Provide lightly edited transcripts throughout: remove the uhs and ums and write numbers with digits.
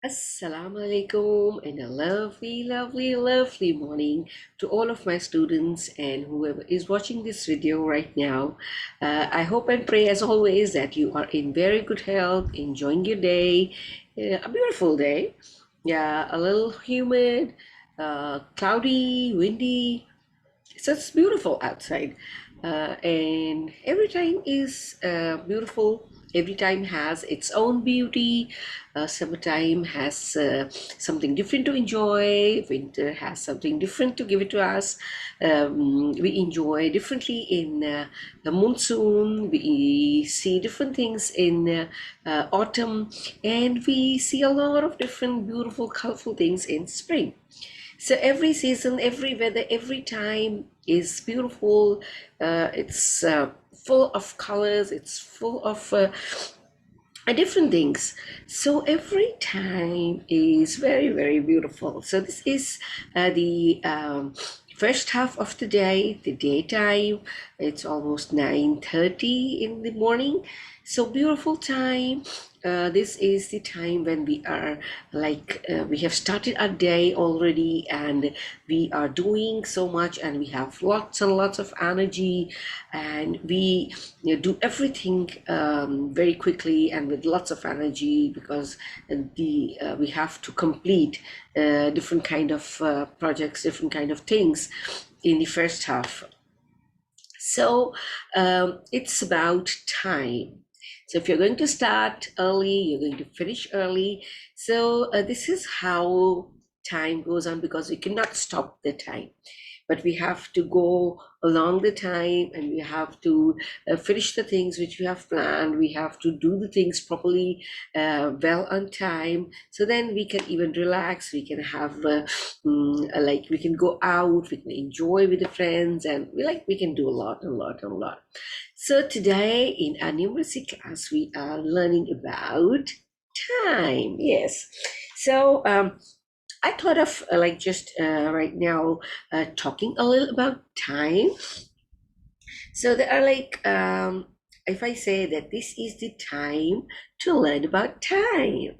Assalamu alaikum and a lovely morning to all of my students and whoever is watching this video right now. I hope and pray as always that you are in very good health, enjoying your day, a beautiful day. Yeah, a little humid, cloudy, windy, so it's beautiful outside, and every time is beautiful. Every time has its own beauty. Summertime has something different to enjoy. Winter has something different to give it to us. We enjoy differently in the monsoon. We see different things in autumn, and we see a lot of different beautiful colorful things in spring. So every season, every weather, every time is beautiful. It's full of colors. It's full of different things. So every time is very beautiful. So this is the first half of the day, the daytime. It's almost 9:30 in the morning. So beautiful time. This is the time when we are we have started our day already, and we are doing so much, and we have lots and lots of energy, and we do everything very quickly and with lots of energy, because we have to complete different kind of projects, different kind of things in the first half. So it's about time. So if you're going to start early, you're going to finish early. So this is how time goes on, because we cannot stop the time, but we have to go along the time, and we have to finish the things which we have planned. We have to do the things properly, well on time, so then we can even relax. We can have we can go out, we can enjoy with the friends, and we can do a lot. So today in our numeracy class, we are learning about time. Yes. So I thought of just right now talking a little about time. So there are if I say that this is the time to learn about time.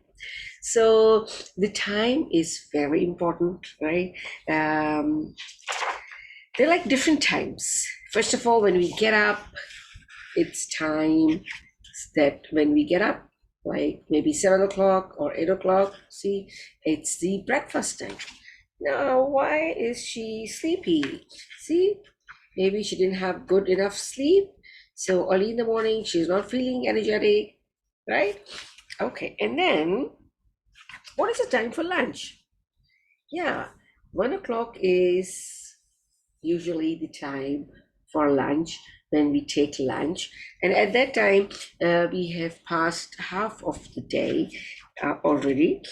So the time is very important, right? They're like different times. First of all, when we get up, it's time that when we get up, like maybe 7 o'clock or 8 o'clock, see, it's the breakfast time. Now, why is she sleepy? See, maybe she didn't have good enough sleep. So early in the morning, she's not feeling energetic, right? Okay, and then what is the time for lunch? Yeah, 1 o'clock is usually the time for lunch, when we take lunch. And at that time, we have passed half of the day already,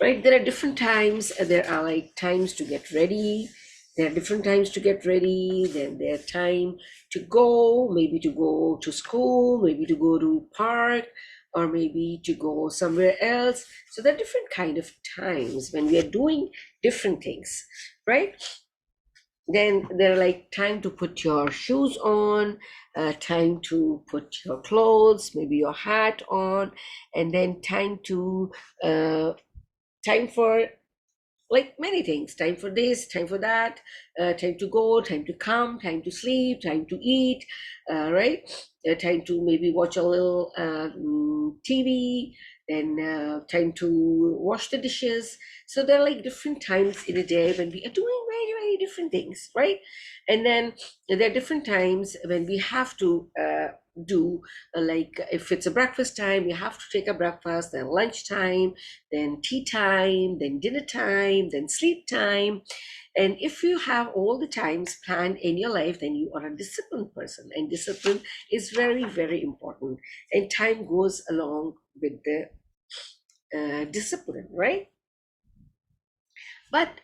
right? There are different times. There are like times to get ready. There are different times to get ready. Then there are time to go, maybe to go to school, maybe to go to park, or maybe to go somewhere else. So there are different kind of times when we are doing different things, right? Then there are like time to put your shoes on, time to put your clothes, maybe your hat on, and then uh, time for like many things. Time for this, time for that, time to go, time to come, time to sleep, time to eat, right? Time to maybe watch a little TV, then time to wash the dishes. So there are like different times in a day when we are doing very different things, right? And then there are different times when we have to do if it's a breakfast time, we have to take a breakfast, then lunch time, then tea time, then dinner time, then sleep time. And if you have all the times planned in your life, then you are a disciplined person. And discipline is very important. And time goes along with the discipline, right? But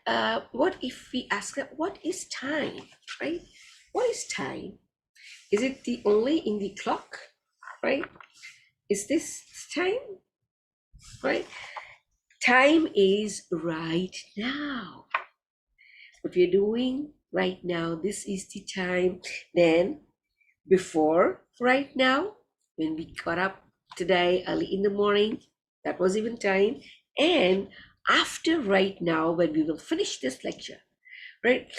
what if we ask that, what is time, right? What is time? Is it the only in the clock, right? Is this time, right? Time is right now. What we're doing right now, this is the time. Then before right now, when we got up today early in the morning, that was even time. And after right now, when we will finish this lecture, right?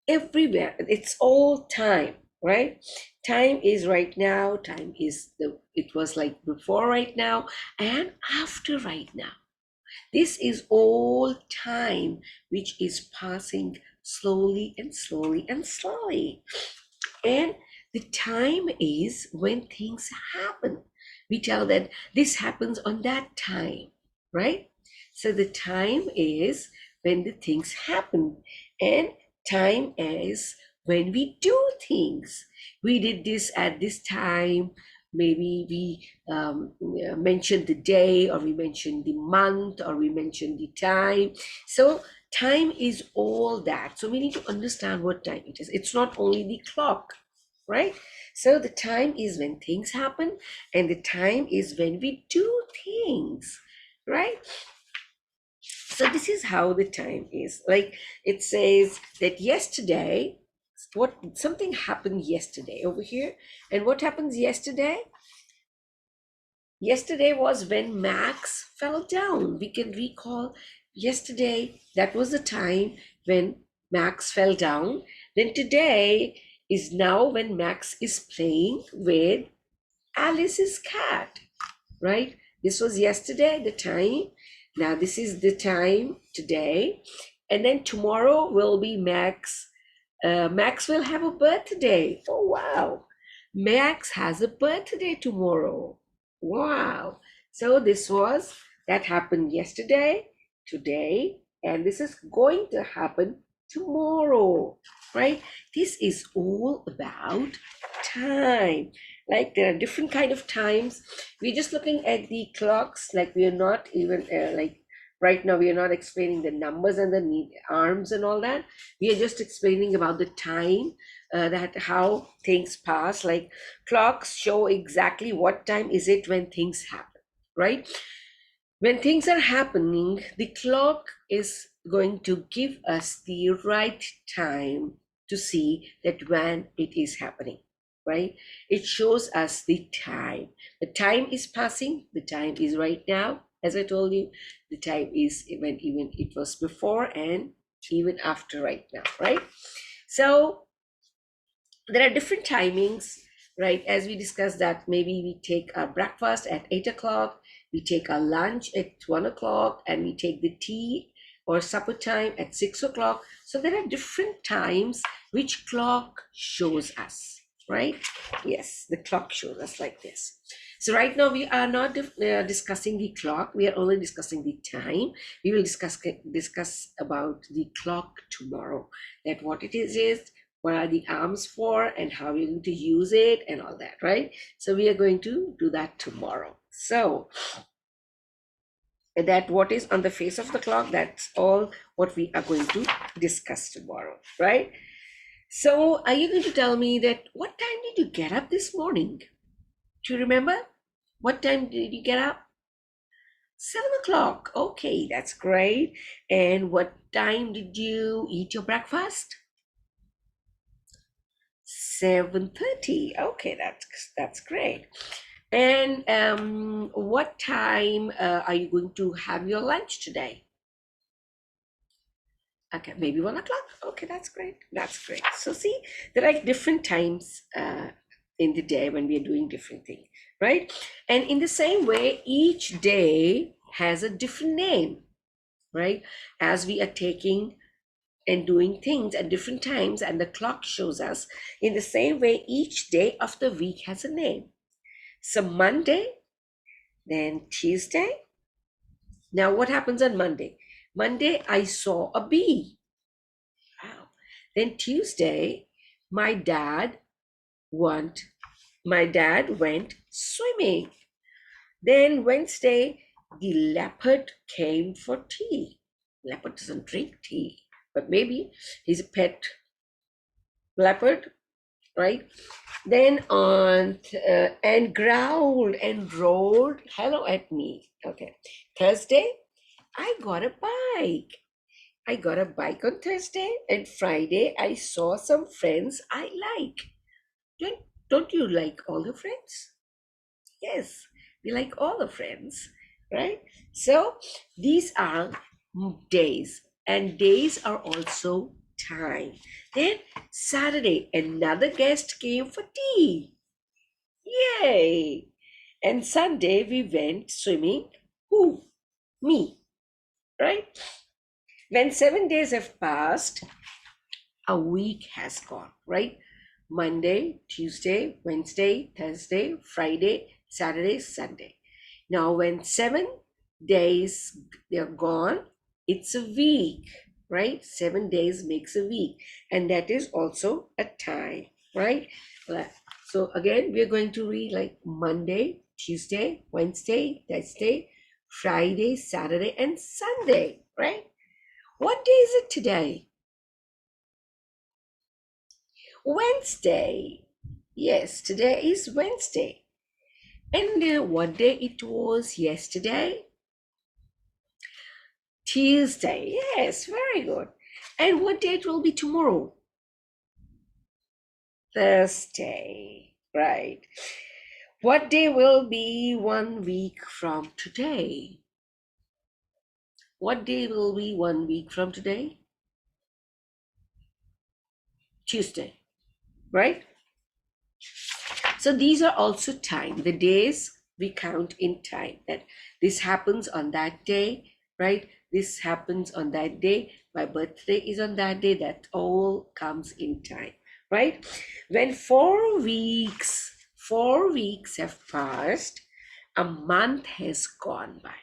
Everywhere, it's all time, right? Time is right now, time is it was like before right now, and after right now. This is all time which is passing slowly and slowly and slowly. And the time is when things happen. We tell that this happens on that time, right? So the time is when the things happen, and time is when we do things. We did this at this time. Maybe we mentioned the day, or we mentioned the month, or we mentioned the time. So time is all that. So we need to understand what time it is. It's not only the clock, right? So the time is when things happen, and the time is when we do things, right? So this is how the time is. Like it says that yesterday, what something happened yesterday over here. And what happens yesterday? Yesterday was when Max fell down. We can recall yesterday, that was the time when Max fell down. Then today is now when Max is playing with Alice's cat, right? This was yesterday, the time. Now this is the time today. And then tomorrow will be Max. Max will have a birthday. Oh, wow. Max has a birthday tomorrow. Wow. So that happened yesterday, today, and this is going to happen tomorrow, right? This is all about time. Like there are different kind of times. We're just looking at the clocks, like we are not even like right now we are not explaining the numbers and the arms and all that. We are just explaining about the time, that how things pass. Like clocks show exactly what time is it when things happen, right? When things are happening, the clock is going to give us the right time to see that when it is happening, right? It shows us the time. The time is passing, the time is right now. As I told you, the time is when even it was before and even after right now, right? So there are different timings, right? As we discussed that maybe we take our breakfast at 8 o'clock, we take our lunch at 1 o'clock, and we take the tea or supper time at 6 o'clock. So there are different times which clock shows us, right? Yes, the clock shows us like this. So right now we are not discussing the clock. We are only discussing the time. We will discuss about the clock tomorrow. That what it is, what are the arms for, and how we're going to use it and all that, right? So we are going to do that tomorrow. So that what is on the face of the clock, that's all what we are going to discuss tomorrow, right? So are you going to tell me that what time did you get up this morning? Do you remember? What time did you get up? 7 o'clock. Okay, that's great. And what time did you eat your breakfast? 7:30. Okay, that's great. And what time are you going to have your lunch today? Okay, maybe 1 o'clock. Okay, that's great. That's great. So see, there are different times in the day when we are doing different things, right? And in the same way, each day has a different name, right? As we are taking and doing things at different times, and the clock shows us, in the same way, each day of the week has a name. So Monday, then Tuesday. Now, what happens on Monday? Monday, I saw a bee. Wow. Then Tuesday, my dad went swimming. Then Wednesday, the leopard came for tea. Leopard doesn't drink tea, but maybe he's a pet leopard, right? Then and growled and roared hello at me. Okay. Thursday, I got a bike. I got a bike on Thursday, and Friday I saw some friends I like. Don't you like all the friends? Yes, we like all the friends. right? So these are days, and days are also time. Then Saturday, another guest came for tea. Yay! And Sunday, we went swimming. Who? Me, right? When 7 days have passed, a week has gone, right? Monday, Tuesday, Wednesday, Thursday, Friday, Saturday, Sunday. Now, when 7 days they're gone, it's a week, right? 7 days makes a week, and that is also a time, right? So again, we're going to read like Monday, Tuesday, Wednesday, Thursday, Friday, Saturday, and Sunday, right? What day is it today? Wednesday. Yes, today is Wednesday. And what day it was yesterday? Tuesday. Yes, very good. And what day it will be tomorrow? Thursday. Right. What day will be 1 week from today? What day will be 1 week from today? Tuesday. Right? So these are also time. The days we count in time. That this happens on that day, right? This happens on that day. My birthday is on that day. That all comes in time, right? When 4 weeks have passed, a month has gone by.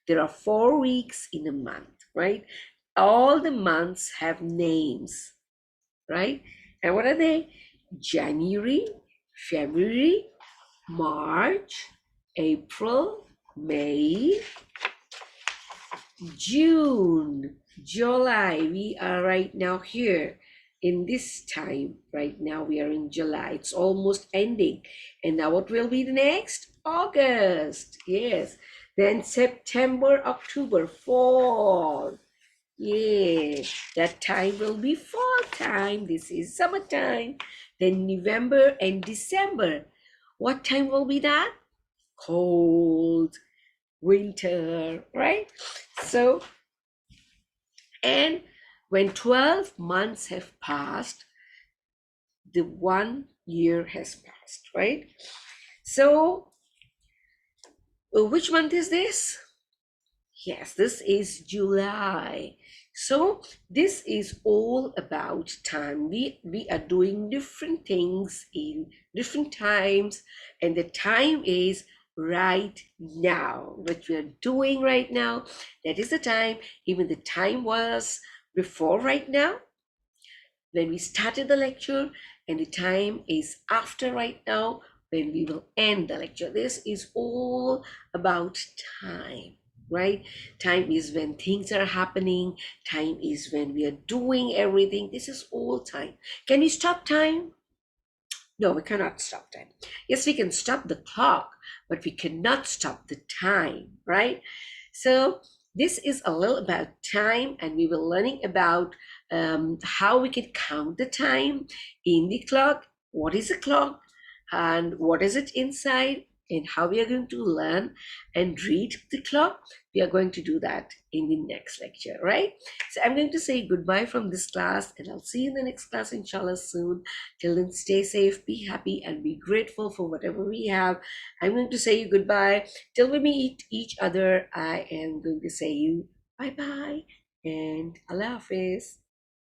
There are 4 weeks in a month, right? All the months have names, right? And what are they? January, February, March, April, May, June, July. We are right now here in this time. Right now we are in July. It's almost ending. And now what will be the next? August. Yes. Then September, October, fall. Yeah, that time will be fall time. This is summertime. Then November and December. What time will be that? Cold, winter, right? So, and when 12 months have passed, the 1 year has passed, right? So, which month is this? Yes, this is July. So this is all about time. We are doing different things in different times, and the time is right now. What we are doing right now, that is the time. Even the time was before right now when we started the lecture, and the time is after right now when we will end the lecture. This is all about time, right? Time is when things are happening. Time is when we are doing everything. This is all time. Can we stop time? No, we cannot stop time. Yes, we can stop the clock, but we cannot stop the time, right? So this is a little about time, and we were learning about how we can count the time in the clock. What is a clock, and what is it inside, and how we are going to learn and read the clock. We are going to do that in the next lecture, right? So I'm going to say goodbye from this class, and I'll see you in the next class, inshallah, soon. Till then, stay safe, be happy, and be grateful for whatever we have. I'm going to say you goodbye. Till we meet each other, I am going to say you bye-bye and Allah Hafiz.